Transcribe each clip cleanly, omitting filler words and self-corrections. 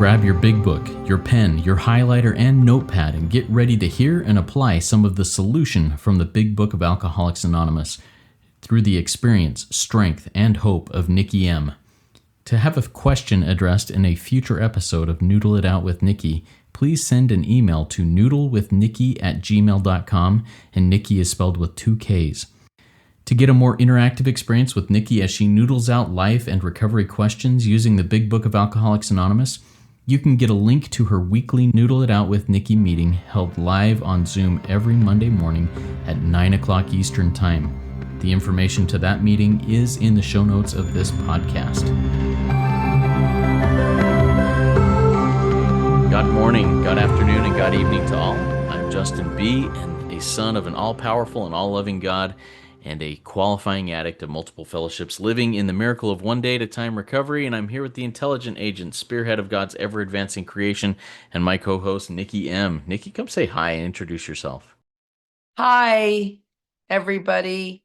grab your big book, your pen, your highlighter, and notepad and get ready to hear and apply some of the solution from the Big Book of Alcoholics Anonymous through the experience, strength, and hope of Nikki M. To have a question addressed in a future episode of Noodle It Out with Nikki, please send an email to noodlewithnikki@gmail.com, and Nikki is spelled with 2 Ks. To get a more interactive experience with Nikki as she noodles out life and recovery questions using the Big Book of Alcoholics Anonymous, you can get a link to her weekly Noodle It Out with Nikki meeting held live on Zoom every Monday morning at 9 o'clock Eastern Time. The information to that meeting is in the show notes of this podcast. God morning, God afternoon, and God evening to all. I'm Justin B., and a son of an all-powerful and all-loving God, and a qualifying addict of multiple fellowships, living in the miracle of one day at a time recovery. And I'm here with the intelligent agent, spearhead of God's ever-advancing creation, and my co-host, Nikki M. Nikki, come say hi and introduce yourself. Hi, everybody.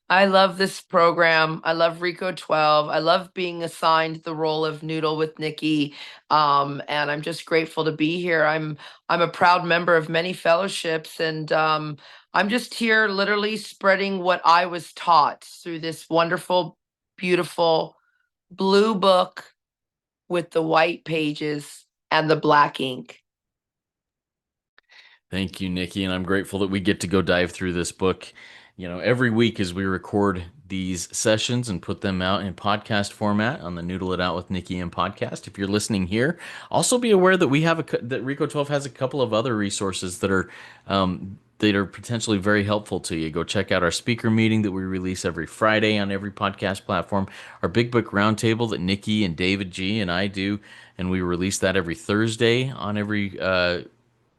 I love this program. I love Rico 12. I love being assigned the role of Noodle with Nikki. And I'm just grateful to be here. I'm a proud member of many fellowships, and I'm just here literally spreading what I was taught through this wonderful, beautiful blue book with the white pages and the black ink. Thank you, Nikki, and I'm grateful that we get to go dive through this book, every week as we record these sessions and put them out in podcast format on the Noodle It Out with Nikki M Podcast. If you're listening here, also be aware that that Rico 12 has a couple of other resources that are potentially very helpful to you. Go check out our speaker meeting that we release every Friday on every podcast platform, our Big Book Roundtable that Nikki and David G and I do, and we release that every Thursday on every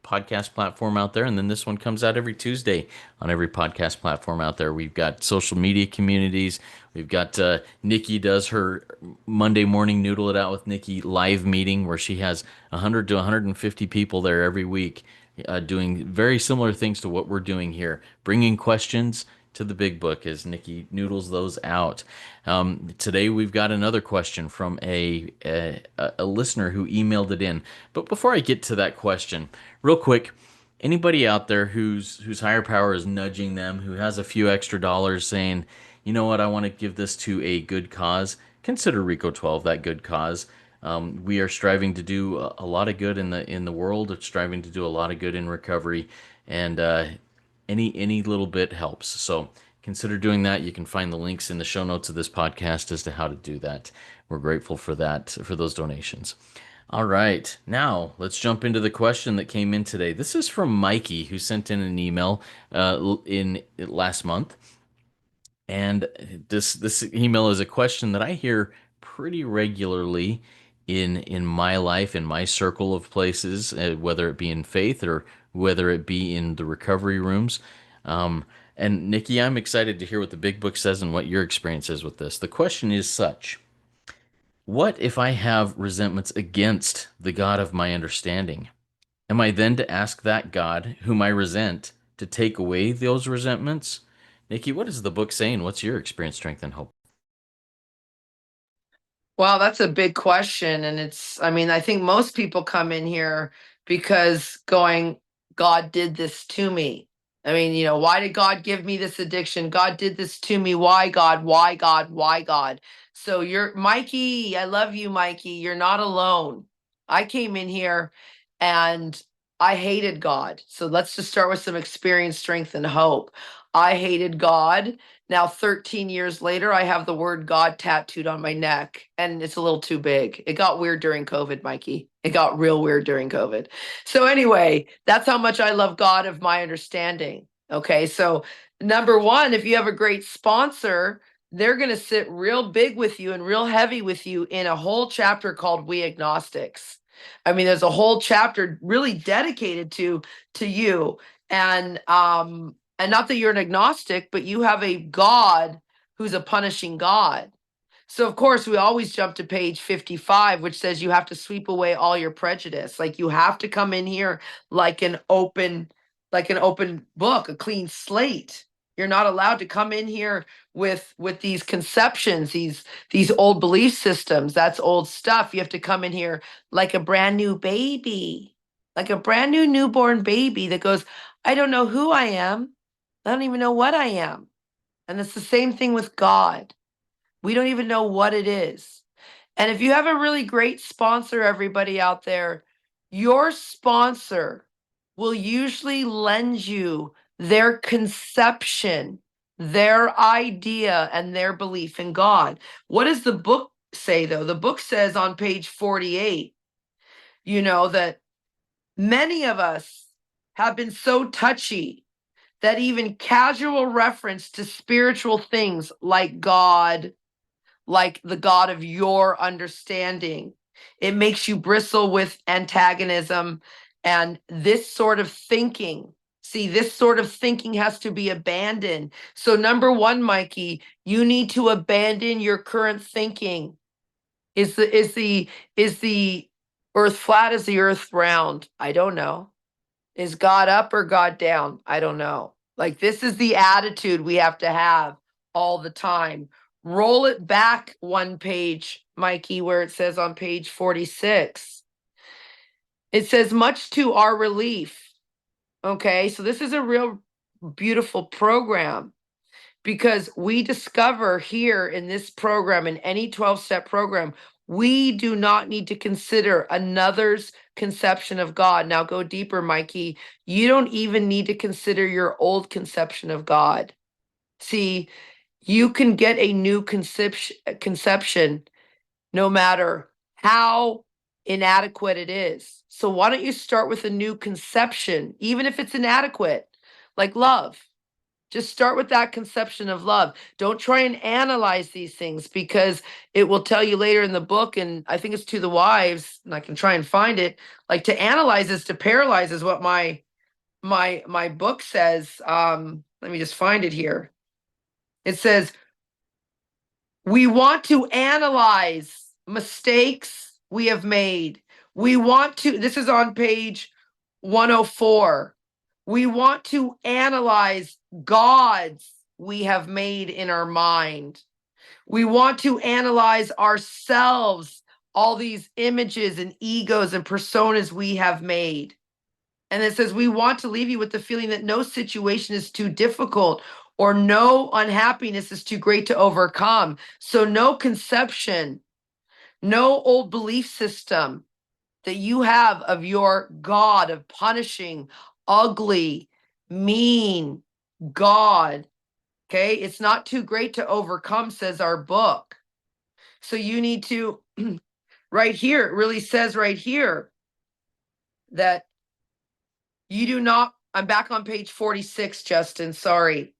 podcast platform out there, and then this one comes out every Tuesday on every podcast platform out there. We've got social media communities. We've got Nikki does her Monday morning Noodle It Out with Nikki live meeting where she has 100 to 150 people there every week doing very similar things to what we're doing here, bringing questions to the big book as Nikki noodles those out. Today we've got another question from a listener who emailed it in. But before I get to that question, real quick, anybody out there whose higher power is nudging them, who has a few extra dollars saying, you know what, I want to give this to a good cause, consider Rico 12 that good cause. We are striving to do a lot of good in the world, striving to do a lot of good in recovery, and any little bit helps. So consider doing that. You can find the links in the show notes of this podcast as to how to do that. We're grateful for that, for those donations. All right, now let's jump into the question that came in today. This is from Mikey, who sent in an email in last month. And this email is a question that I hear pretty regularly in my life, in my circle of places, whether it be in faith or whether it be in the recovery rooms. And Nikki, I'm excited to hear what the big book says and what your experience is with this. The question is such: what if I have resentments against the God of my understanding? Am I then to ask that God whom I resent to take away those resentments? Nikki, what is the book saying? What's your experience, strength, and hope? Wow, that's a big question. And I think most people come in here because going, God did this to me. Why did God give me this addiction? God did this to me. Why, God? Why, God? Why, God? So you're Mikey. I love you, Mikey. You're not alone. I came in here and I hated God. So let's just start with some experience, strength, and hope. I hated God. Now, 13 years later, I have the word God tattooed on my neck, and it's a little too big. It got weird during COVID, Mikey. It got real weird during COVID. So anyway, that's how much I love God of my understanding. Okay, so number one, if you have a great sponsor, they're going to sit real big with you and real heavy with you in a whole chapter called We Agnostics. There's a whole chapter really dedicated to you. And not that you're an agnostic, but you have a God who's a punishing God. So, of course, we always jump to page 55, which says you have to sweep away all your prejudice. Like you have to come in here like an open book, a clean slate. You're not allowed to come in here with these conceptions, these old belief systems. That's old stuff. You have to come in here like a brand new baby, like a brand new newborn baby that goes, I don't know who I am. I don't even know what I am. And it's the same thing with God. We don't even know what it is. And if you have a really great sponsor, everybody out there, your sponsor will usually lend you their conception, their idea, and their belief in God. What does the book say, though? The book says on page 48, that many of us have been so touchy that even casual reference to spiritual things like God, like the God of your understanding, it makes you bristle with antagonism and this sort of thinking. See, this sort of thinking has to be abandoned. So, number one, Mikey, you need to abandon your current thinking. Is the earth flat? Is the earth round? I don't know. Is God up or God down? I don't know. Like, this is the attitude we have to have all the time. Roll it back one page, Mikey, where it says on page 46. It says, much to our relief. Okay, so this is a real beautiful program because we discover here in this program, in any 12-step program, we do not need to consider another's conception of God. Now go deeper, Mikey. You don't even need to consider your old conception of God. See, you can get a new conception no matter how inadequate it is. So why don't you start with a new conception, even if it's inadequate, like love? Just start with that conception of love. Don't try and analyze these things because it will tell you later in the book, and I think it's to the wives, and I can try and find it. Like, to analyze is to paralyze is what my book says. Let me just find it here. It says we want to analyze mistakes we have made. We want to, this is on page 104. We want to analyze gods we have made in our mind. We want to analyze ourselves, all these images and egos and personas we have made. And it says, we want to leave you with the feeling that no situation is too difficult or no unhappiness is too great to overcome. So, no conception, no old belief system that you have of your God of punishing, ugly, mean God. Okay. It's not too great to overcome, says our book. So, you need to, right here, it really says right here that you do not, I'm back on page 46, Justin. Sorry.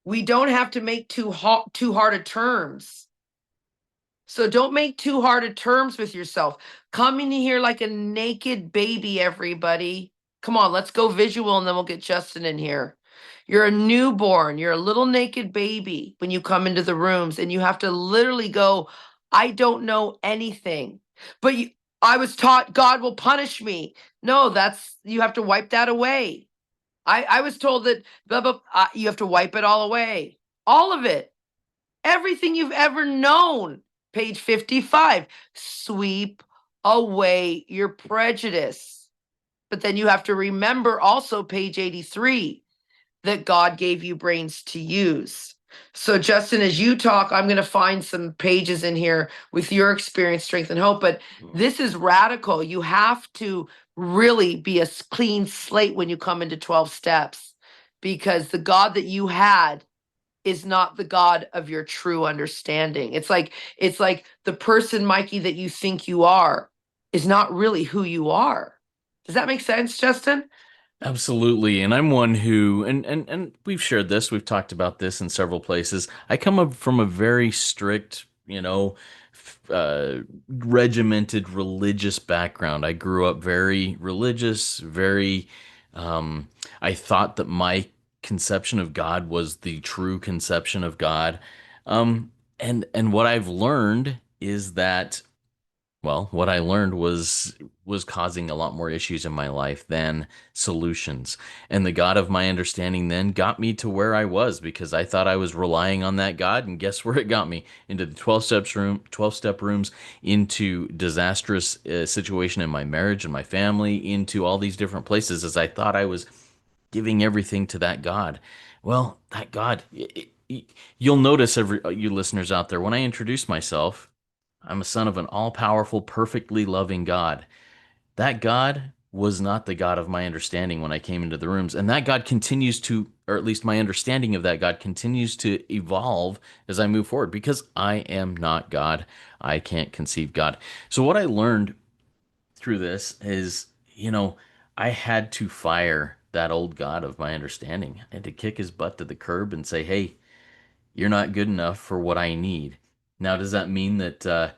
We don't have to make too hard of terms. So don't make too hard of terms with yourself. Come in here like a naked baby, everybody. Come on, let's go visual and then we'll get Justin in here. You're a newborn, you're a little naked baby when you come into the rooms, and you have to literally go, I don't know anything. But I was taught God will punish me. No, you have to wipe that away. I was told that blah, blah, you have to wipe it all away. All of it. Everything you've ever known. Page 55. Sweep away your prejudice. But then you have to remember also page 83 that God gave you brains to use. So, Justin, as you talk, I'm going to find some pages in here with your experience, strength, and hope. But this is radical. You have to really be a clean slate when you come into 12 steps, because the God that you had is not the God of your true understanding. It's like the person, Mikey, that you think you are is not really who you are. Does that make sense, Justin? Absolutely. And I'm one who, and we've shared this, we've talked about this in several places. I come up from a very strict, regimented religious background. I grew up very religious, very, I thought that my conception of God was the true conception of God. And what I've learned is that Well, what I learned was causing a lot more issues in my life than solutions. And the God of my understanding then got me to where I was because I thought I was relying on that God, and guess where it got me? Into the 12 step rooms, into disastrous situation in my marriage and my family, into all these different places as I thought I was giving everything to that God. Well, that God, you'll notice every you listeners out there when I introduce myself, I'm a son of an all powerful, perfectly loving God. That God was not the God of my understanding when I came into the rooms. And that God continues to, or at least my understanding of that God continues to evolve as I move forward because I am not God. I can't conceive God. So, what I learned through this is, I had to fire that old God of my understanding. I had to kick his butt to the curb and say, hey, you're not good enough for what I need. Now, does that mean that the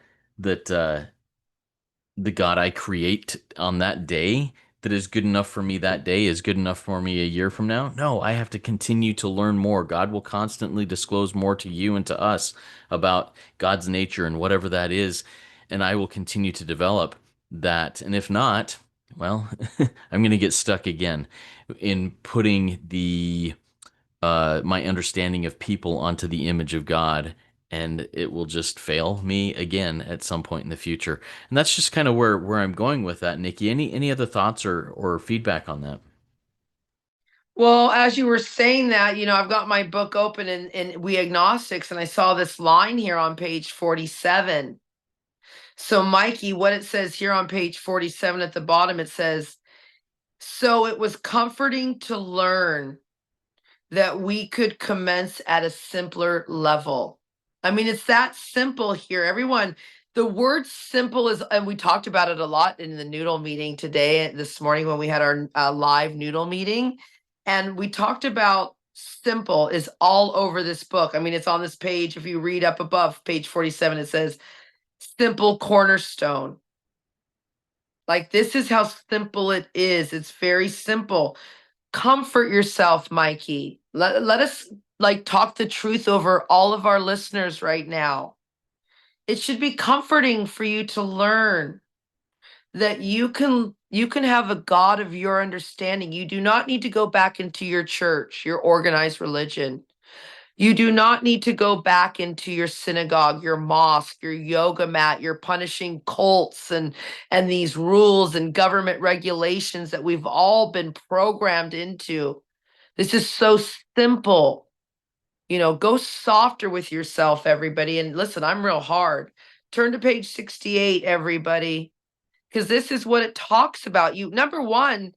God I create on that day that is good enough for me that day is good enough for me a year from now? No, I have to continue to learn more. God will constantly disclose more to you and to us about God's nature and whatever that is, and I will continue to develop that. And if not, well, I'm going to get stuck again in putting the my understanding of people onto the image of God, and it will just fail me again at some point in the future. And that's just kind of where I'm going with that, Nikki. Any other thoughts or feedback on that? Well, as you were saying that, I've got my book open in We Agnostics, and I saw this line here on page 47. So, Mikey, what it says here on page 47 at the bottom, it says, so it was comforting to learn that we could commence at a simpler level. I mean, it's that simple here. Everyone, the word simple is, and we talked about it a lot in the Noodle meeting today, this morning when we had our live Noodle meeting. And we talked about simple is all over this book. I mean, it's on this page. If you read up above page 47, it says simple cornerstone. Like, this is how simple it is. It's very simple. Comfort yourself, Mikey. Let us like talk the truth over all of our listeners right now. It should be comforting for you to learn that you can have a God of your understanding. You do not need to go back into your church, your organized religion. You do not need to go back into your synagogue, your mosque, your yoga mat, your punishing cults and these rules and government regulations that we've all been programmed into. This is so simple. Go softer with yourself, everybody. And listen, I'm real hard. Turn to page 68, everybody, because this is what it talks about. Number one,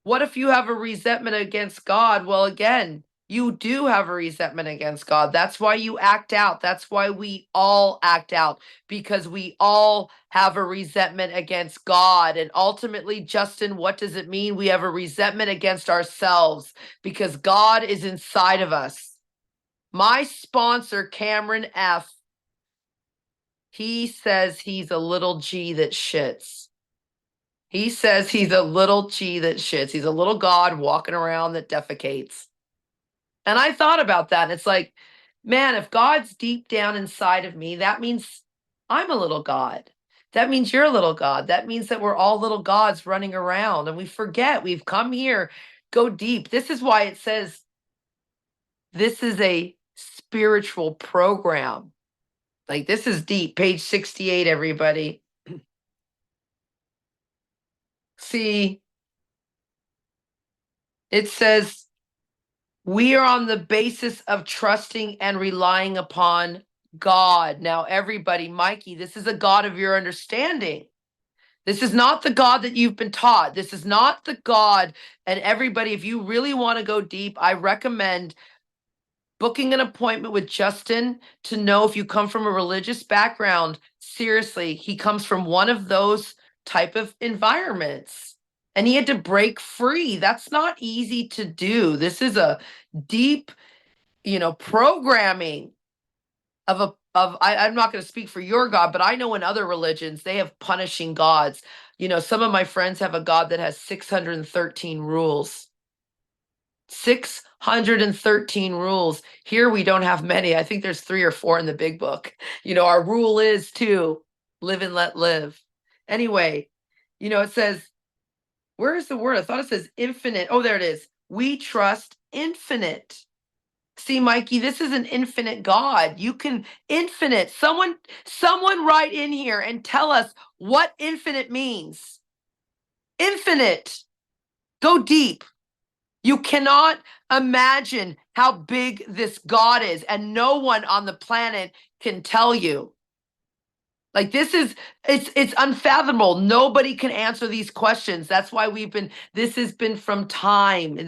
what if you have a resentment against God? Well, again, you do have a resentment against God. That's why you act out. That's why we all act out, because we all have a resentment against God. And ultimately, Justin, what does it mean? We have a resentment against ourselves because God is inside of us. My sponsor, Cameron F., he says he's a little G that shits. He says he's a little G that shits. He's a little God walking around that defecates. And I thought about that. And it's like, man, if God's deep down inside of me, that means I'm a little God. That means you're a little God. That means that we're all little gods running around. And we forget we've come here, go deep. This is why it says this is a spiritual program. Like, this is deep. Page 68, everybody. See, it says, we are on the basis of trusting and relying upon God. Now, everybody, Mikey, this is a God of your understanding. This is not the God that you've been taught. This is not the God. And everybody, if you really want to go deep, I recommend booking an appointment with Justin to know if you come from a religious background. Seriously, he comes from one of those type of environments. And he had to break free. That's not easy to do. This is a deep, programming I'm not going to speak for your God, but I know in other religions they have punishing gods. Some of my friends have a God that has 613 rules. 613 rules. Here we don't have many. I think there's 3 or 4 in the big book. Our rule is to live and let live. Anyway, it says, where is the word? I thought it says infinite. Oh, there it is. We trust infinite. See, Mikey, this is an infinite God. You can infinite. Someone write in here and tell us what infinite means. Infinite. Go deep. You cannot imagine how big this God is, and no one on the planet can tell you. Like, it's unfathomable. Nobody can answer these questions. That's why this has been from time.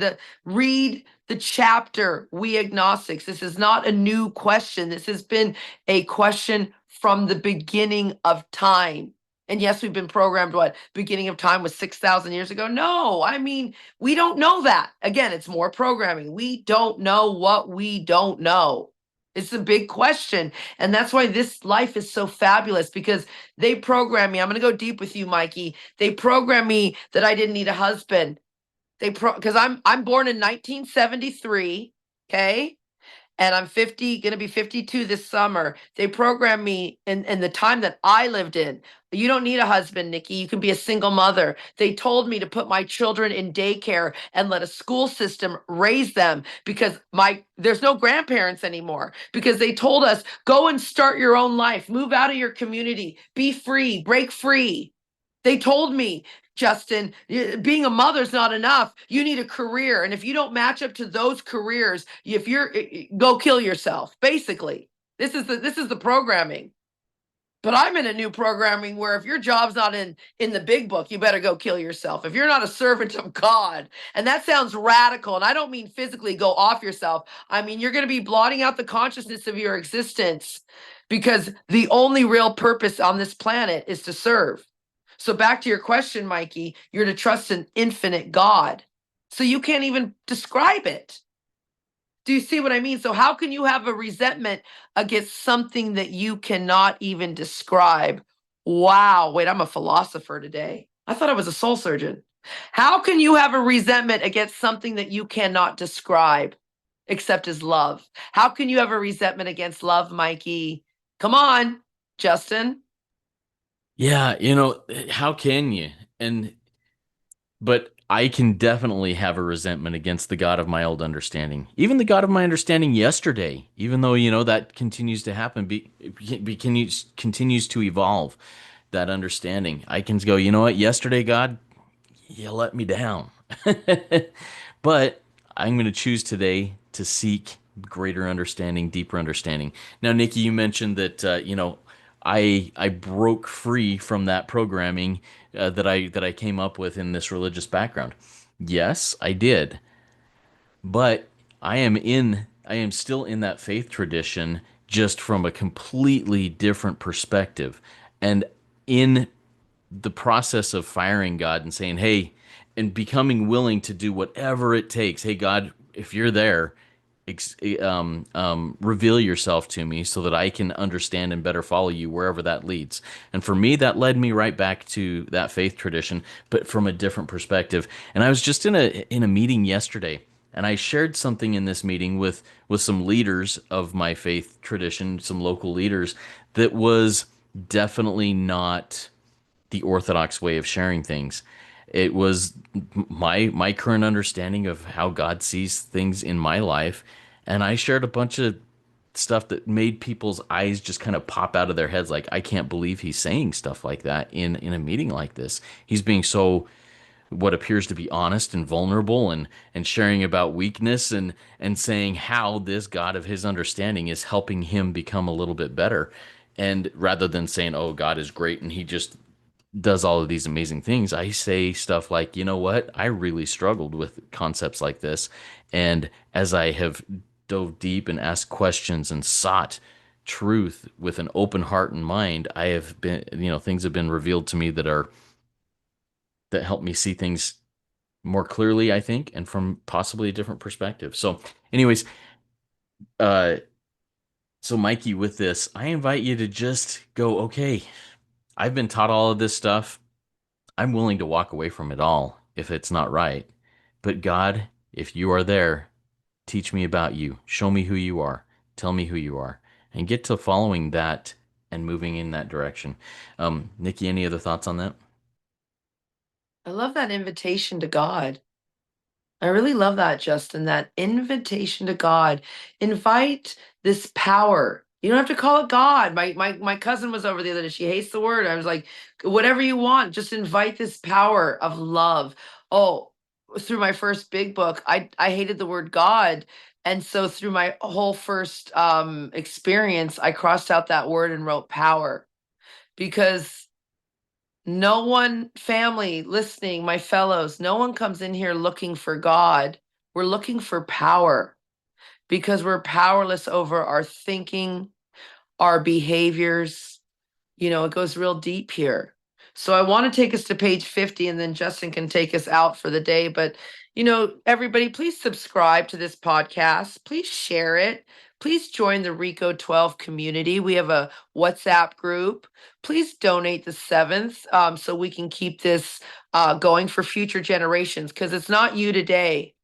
Read the chapter, We Agnostics. This is not a new question. This has been a question from the beginning of time. And yes, we've been programmed, beginning of time was 6,000 years ago? No, I mean, we don't know that. Again, it's more programming. We don't know what we don't know. It's a big question. And that's why this life is so fabulous, because they program me. I'm going to go deep with you, Mikey. They program me that I didn't need a husband. Because I'm born in 1973. Okay. And I'm going to be 52 this summer. They programmed me in the time that I lived in. You don't need a husband, Nikki. You can be a single mother. They told me to put my children in daycare and let a school system raise them, because there's no grandparents anymore, because they told us, go and start your own life, move out of your community, be free, break free. They told me, Justin, being a mother's not enough. You need a career. And if you don't match up to those careers, go kill yourself. Basically, this is the programming. But I'm in a new programming where if your job's not in the big book, you better go kill yourself. If you're not a servant of God, and that sounds radical, and I don't mean physically go off yourself. I mean, you're going to be blotting out the consciousness of your existence, because the only real purpose on this planet is to serve. So back to your question, Mikey, you're to trust an infinite God. So you can't even describe it. Do you see what I mean? So how can you have a resentment against something that you cannot even describe? Wow. Wait, I'm a philosopher today. I thought I was a soul surgeon. How can you have a resentment against something that you cannot describe except as love? How can you have a resentment against love, Mikey? Come on, Justin. Yeah, how can you? But I can definitely have a resentment against the God of my old understanding. Even the God of my understanding yesterday, even though, that continues to happen, continues to evolve, that understanding. I can go, you know what, yesterday, God, you let me down. But I'm going to choose today to seek greater understanding, deeper understanding. Now, Nikki, you mentioned that I broke free from that programming that I came up with in this religious background. Yes, I did, but I am still in that faith tradition, just from a completely different perspective, and in the process of firing God and saying, hey, and becoming willing to do whatever it takes. Hey, God, if you're there, reveal yourself to me so that I can understand and better follow you wherever that leads. And for me, that led me right back to that faith tradition, but from a different perspective. And I was just in a meeting yesterday, and I shared something in this meeting with some leaders of my faith tradition, some local leaders, that was definitely not the orthodox way of sharing things. It was my current understanding of how God sees things in my life, and I shared a bunch of stuff that made people's eyes just kind of pop out of their heads, like, I can't believe he's saying stuff like that in a meeting like this. He's being so, what appears to be, honest and vulnerable, and sharing about weakness, and saying how this God of his understanding is helping him become a little bit better. And rather than saying, oh, God is great and he just does all of these amazing things, I say stuff like, you know what? I really struggled with concepts like this. And as I have dove deep and asked questions and sought truth with an open heart and mind, I have been, things have been revealed to me that help me see things more clearly, I think, and from possibly a different perspective. So, anyways, uh, so Mikey, with this, I invite you to just go, okay, I've been taught all of this stuff. I'm willing to walk away from it all if it's not right. But God, if you are there, teach me about you. Show me who you are. Tell me who you are. And get to following that and moving in that direction. Nikki, any other thoughts on that? I love that invitation to God. I really love that, Justin, that invitation to God. Invite this power. You don't have to call it God. My cousin was over the other day. She hates the word. I was like, whatever you want, just invite this power of love. Oh, through my first big book, I hated the word God. And so through my whole first experience, I crossed out that word and wrote power, because no one, family listening, my fellows, no one comes in here looking for God. We're looking for power, because we're powerless over our thinking, our behaviors. It goes real deep here. So I want to take us to page 50, and then Justin can take us out for the day. But, everybody, please subscribe to this podcast. Please share it. Please join the Rico 12 community. We have a WhatsApp group. Please donate the 7th, so we can keep this going for future generations, because it's not you today.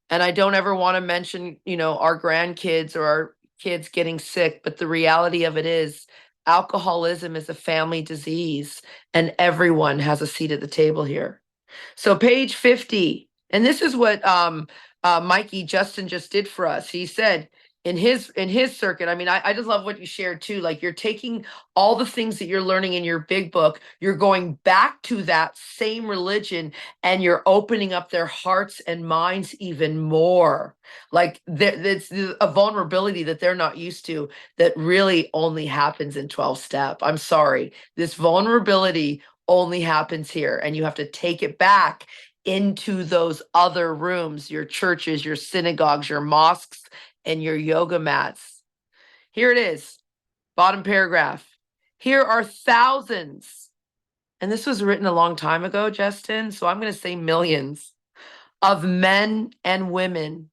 And I don't ever want to mention, our grandkids or our kids getting sick, but the reality of it is alcoholism is a family disease, and everyone has a seat at the table here. So page 50, and this is what Mikey Justin just did for us. He said in his circuit, I mean, I just love what you shared too. Like, you're taking all the things that you're learning in your big book, you're going back to that same religion, and you're opening up their hearts and minds even more. Like, it's a vulnerability that they're not used to, that really only happens in 12 step. I'm sorry. This vulnerability only happens here, and you have to take it back into those other rooms, your churches, your synagogues, your mosques, and your yoga mats. Here it is, bottom paragraph. Here are thousands, and this was written a long time ago, Justin, so I'm going to say millions, of men and women,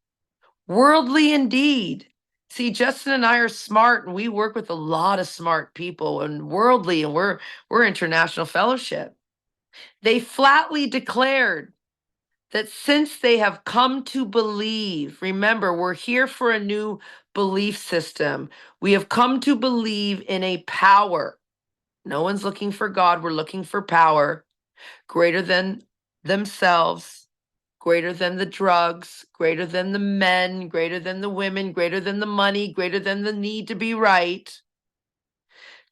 worldly indeed. See, Justin and I are smart, and we work with a lot of smart people, and worldly, and we're international fellowship. They flatly declared that since they have come to believe, remember, we're here for a new belief system. We have come to believe in a power. No one's looking for God. We're looking for power greater than themselves, greater than the drugs, greater than the men, greater than the women, greater than the money, greater than the need to be right,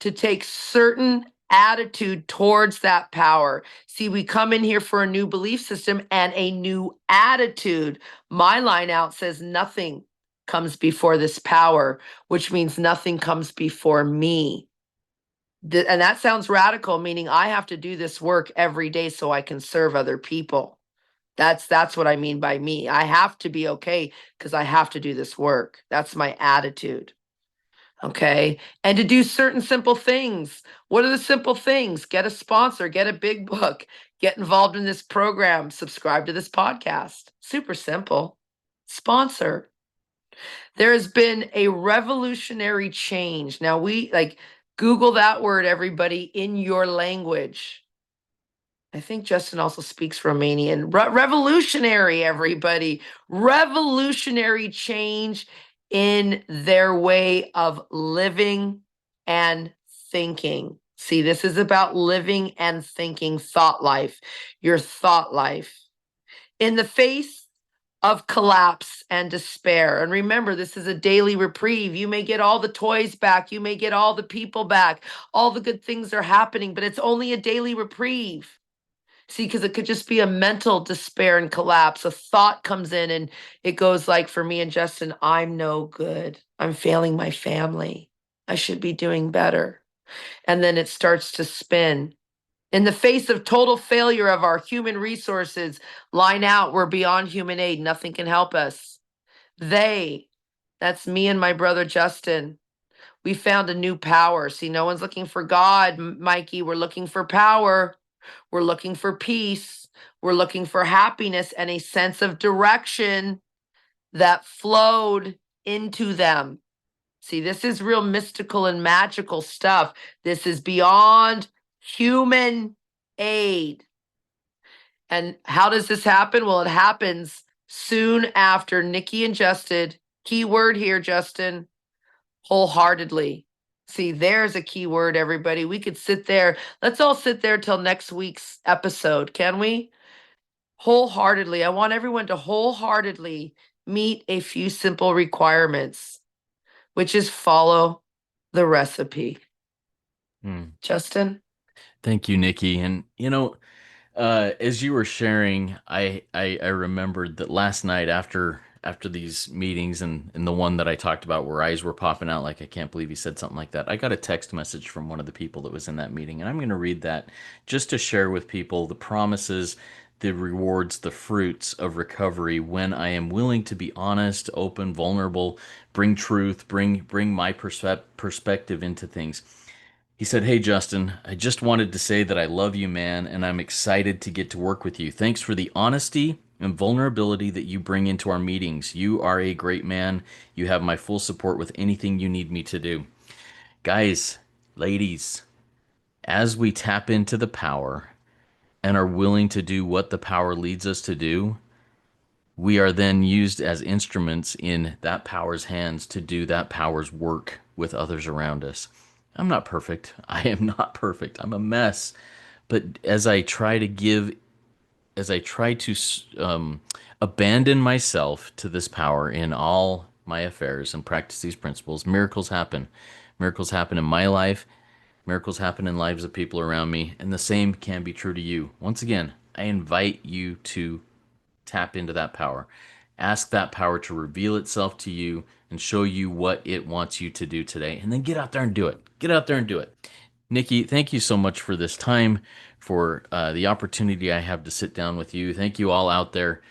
to take certain attitude towards that power. See, we come in here for a new belief system and a new attitude. My line out says nothing comes before this power, which means nothing comes before me. And that sounds radical, meaning I have to do this work every day so I can serve other people. That's what I mean by me. I have to be okay because I have to do this work. That's my attitude. Okay. And to do certain simple things. What are the simple things? Get a sponsor, get a big book, get involved in this program, subscribe to this podcast. Super simple. Sponsor. There has been a revolutionary change. Now, Google that word, everybody, in your language. I think Justin also speaks Romanian. Revolutionary, everybody. Revolutionary change in their way of living and thinking. See, this is about living and thinking, thought life, your thought life. In the face of collapse and despair. And remember, this is a daily reprieve. You may get all the toys back. You may get all the people back. All the good things are happening, but it's only a daily reprieve. See, because it could just be a mental despair and collapse. A thought comes in and it goes like, for me and Justin, I'm no good. I'm failing my family. I should be doing better. And then it starts to spin. In the face of total failure of our human resources, line out, we're beyond human aid. Nothing can help us. That's me and my brother Justin. We found a new power. See, no one's looking for God, Mikey. We're looking for power. We're looking for peace. We're looking for happiness and a sense of direction that flowed into them. See, this is real mystical and magical stuff. This is beyond human aid. And how does this happen? Well, it happens soon after Nikki and Justin, key word here, Justin, wholeheartedly See, there's a key word, everybody. We could sit there. Let's all sit there till next week's episode, can we? Wholeheartedly. I want everyone to wholeheartedly meet a few simple requirements, which is follow the recipe. Hmm. Justin? Thank you, Nikki. And as you were sharing, I remembered that last night after these meetings and the one that I talked about where eyes were popping out like I can't believe he said something like that. I got a text message from one of the people that was in that meeting, and I'm going to read that just to share with people the promises, the rewards, the fruits of recovery when I am willing to be honest, open, vulnerable, bring truth, bring my perspective into things. He said, "Hey, Justin, I just wanted to say that I love you, man, and I'm excited to get to work with you. Thanks for the honesty and vulnerability that you bring into our meetings. You are a great man. You have my full support with anything you need me to do." Guys, ladies, as we tap into the power and are willing to do what the power leads us to do, we are then used as instruments in that power's hands to do that power's work with others around us. I'm not perfect. I am not perfect. I'm a mess. But as I try to abandon myself to this power in all my affairs and practice these principles, miracles happen. Miracles happen in my life. Miracles happen in lives of people around me. And the same can be true to you. Once again, I invite you to tap into that power. Ask that power to reveal itself to you and show you what it wants you to do today. And then get out there and do it. Get out there and do it. Nikki, thank you so much for this time, for the opportunity I have to sit down with you. Thank you all out there.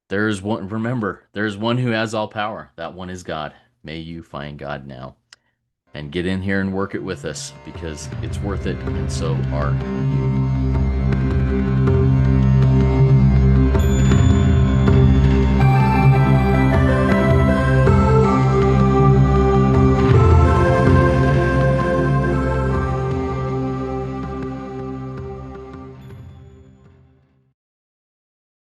There's one, remember, there's one who has all power. That one is God. May you find God now and get in here and work it with us because it's worth it, and so are you.